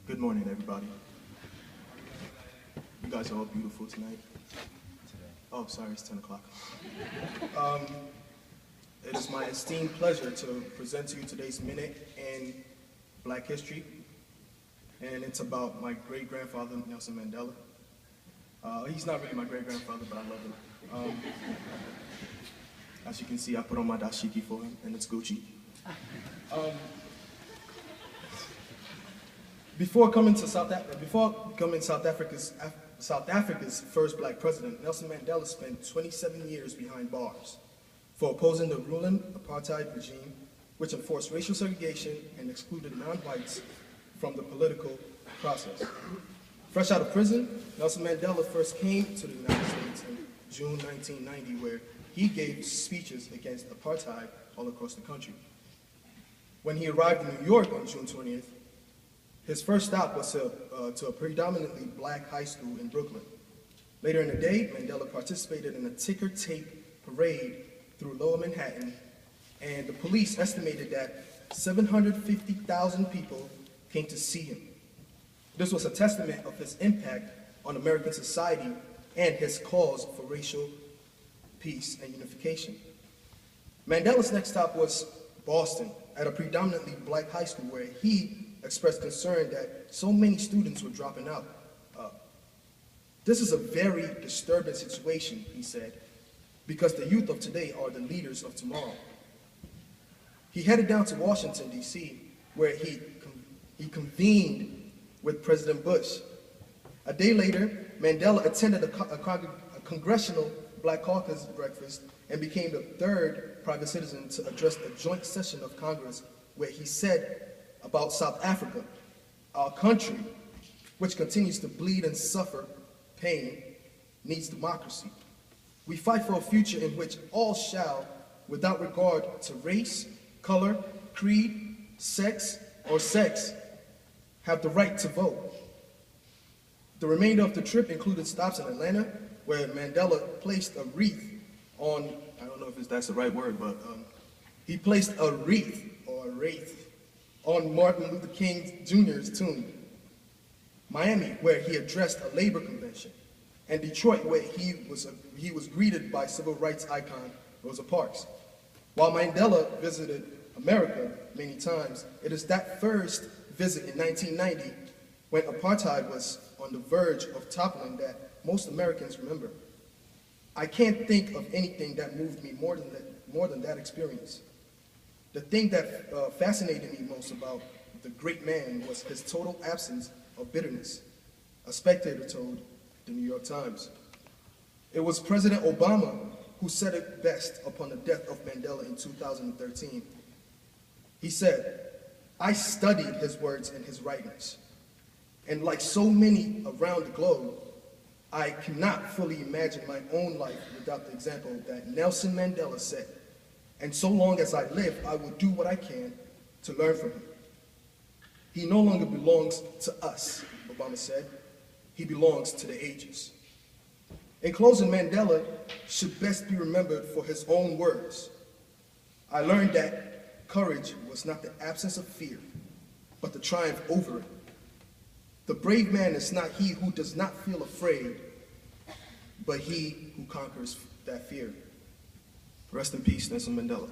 Good morning, everybody. You guys are all beautiful tonight. Oh, sorry, it's 10 o'clock. It is my esteemed pleasure to present to you today's minute in Black history, and it's about my great-grandfather, Nelson Mandela. He's not really my great-grandfather, but I love him. As you can see, I put on my dashiki for him, and it's Gucci. Before coming South Africa's first black president, Nelson Mandela spent 27 years behind bars for opposing the ruling apartheid regime, which enforced racial segregation and excluded non-whites from the political process. Fresh out of prison, Nelson Mandela first came to the United States in June 1990, where he gave speeches against apartheid all across the country. When he arrived in New York on June 20th, his first stop was to a predominantly black high school in Brooklyn. Later in the day, Mandela participated in a ticker tape parade through Lower Manhattan, and the police estimated that 750,000 people came to see him. This was a testament of his impact on American society and his cause for racial peace and unification. Mandela's next stop was Boston, at a predominantly black high school, where he expressed concern that so many students were dropping out. This is a very disturbing situation, he said, because the youth of today are the leaders of tomorrow. He headed down to Washington, D.C., where he convened with President Bush. A day later, Mandela attended a congressional Black Caucus breakfast and became the third private citizen to address a joint session of Congress, where he said about South Africa, our country, which continues to bleed and suffer pain, needs democracy. We fight for a future in which all shall, without regard to race, color, creed, sex, or sex, have the right to vote. The remainder of the trip included stops in Atlanta, where Mandela placed a wreath on, I don't know if that's the right word, but he placed a wreath on Martin Luther King Jr.'s tomb. Miami, where he addressed a labor convention, and Detroit, where he was greeted by civil rights icon Rosa Parks. While Mandela visited America many times, it is that first visit in 1990, when apartheid was on the verge of toppling, that most Americans remember. I can't think of anything that moved me more than that experience. The thing that fascinated me most about the great man was his total absence of bitterness, a spectator told the New York Times. It was President Obama who said it best upon the death of Mandela in 2013. He said, "I studied his words and his writings, and like so many around the globe, I cannot fully imagine my own life without the example that Nelson Mandela set. And so long as I live, I will do what I can to learn from him. He no longer belongs to us," Obama said. "He belongs to the ages." In closing, Mandela should best be remembered for his own words. "I learned that courage was not the absence of fear, but the triumph over it. The brave man is not he who does not feel afraid, but he who conquers that fear." Rest in peace, Nelson Mandela.